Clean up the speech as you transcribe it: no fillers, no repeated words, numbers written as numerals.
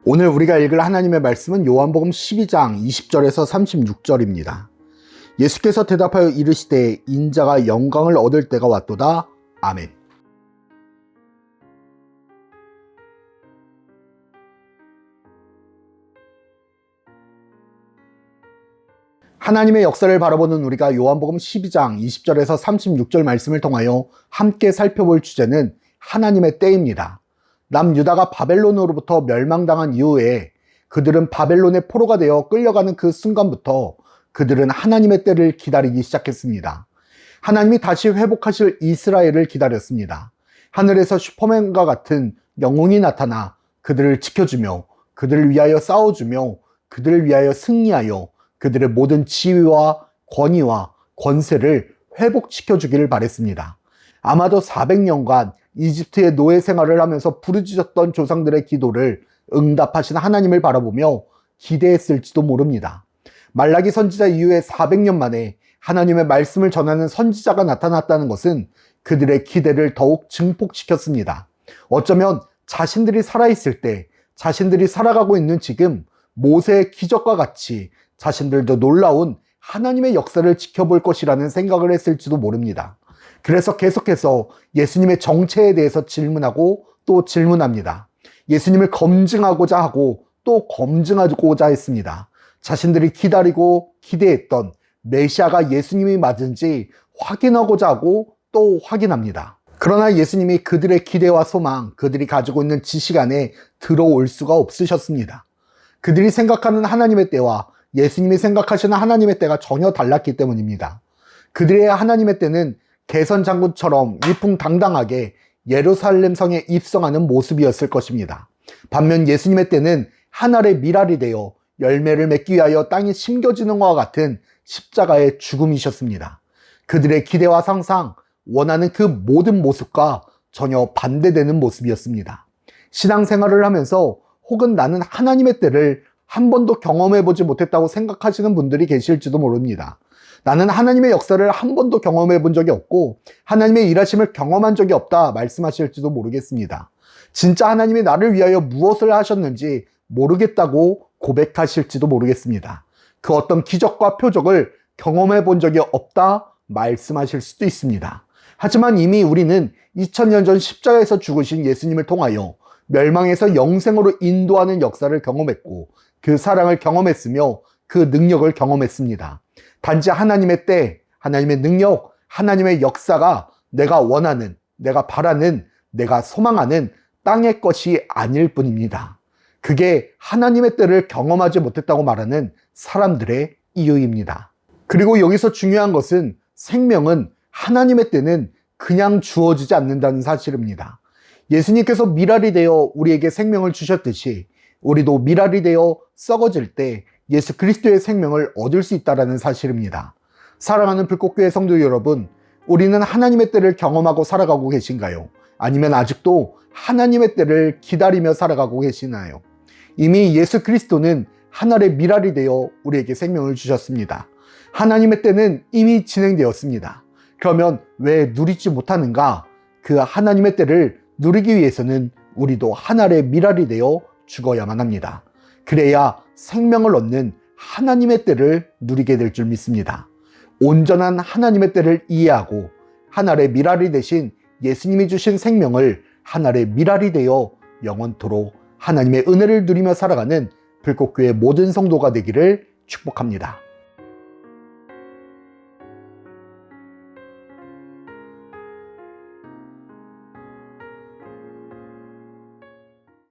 오늘 우리가 읽을 하나님의 말씀은 요한복음 12장 20절에서 36절입니다. 예수께서 대답하여 이르시되 인자가 영광을 얻을 때가 왔도다. 아멘. 하나님의 역사를 바라보는 우리가 요한복음 12장 20절에서 36절 말씀을 통하여 함께 살펴볼 주제는 하나님의 때입니다. 남유다가 바벨론으로부터 멸망당한 이후에 그들은 바벨론의 포로가 되어 끌려가는 그 순간부터 그들은 하나님의 때를 기다리기 시작했습니다. 하나님이 다시 회복하실 이스라엘을 기다렸습니다. 하늘에서 슈퍼맨과 같은 영웅이 나타나 그들을 지켜주며 그들을 위하여 싸워주며 그들을 위하여 승리하여 그들의 모든 지위와 권위와 권세를 회복시켜주기를 바랬습니다. 아마도 400년간 이집트의 노예 생활을 하면서 부르짖었던 조상들의 기도를 응답하신 하나님을 바라보며 기대했을지도 모릅니다. 말라기 선지자 이후에 400년 만에 하나님의 말씀을 전하는 선지자가 나타났다는 것은 그들의 기대를 더욱 증폭시켰습니다. 어쩌면 자신들이 살아있을 때, 자신들이 살아가고 있는 지금 모세의 기적과 같이 자신들도 놀라운 하나님의 역사를 지켜볼 것이라는 생각을 했을지도 모릅니다. 그래서 계속해서 예수님의 정체에 대해서 질문하고 또 질문합니다. 예수님을 검증하고자 하고 또 검증하고자 했습니다. 자신들이 기다리고 기대했던 메시아가 예수님이 맞은지 확인하고자 하고 또 확인합니다. 그러나 예수님이 그들의 기대와 소망, 그들이 가지고 있는 지식 안에 들어올 수가 없으셨습니다. 그들이 생각하는 하나님의 때와 예수님이 생각하시는 하나님의 때가 전혀 달랐기 때문입니다. 그들의 하나님의 때는 개선 장군처럼 위풍당당하게 예루살렘 성에 입성하는 모습이었을 것입니다. 반면 예수님의 때는 한 알의 밀알이 되어 열매를 맺기 위하여 땅이 심겨지는 것과 같은 십자가의 죽음이셨습니다. 그들의 기대와 상상, 원하는 그 모든 모습과 전혀 반대되는 모습이었습니다. 신앙생활을 하면서 혹은 나는 하나님의 때를 한 번도 경험해보지 못했다고 생각하시는 분들이 계실지도 모릅니다. 나는 하나님의 역사를 한 번도 경험해 본 적이 없고 하나님의 일하심을 경험한 적이 없다 말씀하실지도 모르겠습니다. 진짜 하나님이 나를 위하여 무엇을 하셨는지 모르겠다고 고백하실지도 모르겠습니다. 그 어떤 기적과 표적을 경험해 본 적이 없다 말씀하실 수도 있습니다. 하지만 이미 우리는 2000년 전 십자가에서 죽으신 예수님을 통하여 멸망에서 영생으로 인도하는 역사를 경험했고 그 사랑을 경험했으며 그 능력을 경험했습니다. 단지 하나님의 때, 하나님의 능력, 하나님의 역사가 내가 원하는, 내가 바라는, 내가 소망하는 땅의 것이 아닐 뿐입니다. 그게 하나님의 때를 경험하지 못했다고 말하는 사람들의 이유입니다. 그리고 여기서 중요한 것은 생명은 하나님의 때는 그냥 주어지지 않는다는 사실입니다. 예수님께서 밀알이 되어 우리에게 생명을 주셨듯이 우리도 밀알이 되어 썩어질 때 예수 그리스도의 생명을 얻을 수 있다는 사실입니다. 사랑하는 불꽃교회 성도 여러분, 우리는 하나님의 때를 경험하고 살아가고 계신가요? 아니면 아직도 하나님의 때를 기다리며 살아가고 계시나요? 이미 예수 그리스도는 하늘의 밀알이 되어 우리에게 생명을 주셨습니다. 하나님의 때는 이미 진행되었습니다. 그러면 왜 누리지 못하는가? 그 하나님의 때를 누리기 위해서는 우리도 하늘의 밀알이 되어 죽어야만 합니다. 그래야 생명을 얻는 하나님의 때를 누리게 될 줄 믿습니다. 온전한 하나님의 때를 이해하고 하늘의 밀알이 되신 예수님이 주신 생명을 하늘의 밀알이 되어 영원토록 하나님의 은혜를 누리며 살아가는 불꽃교회 모든 성도가 되기를 축복합니다.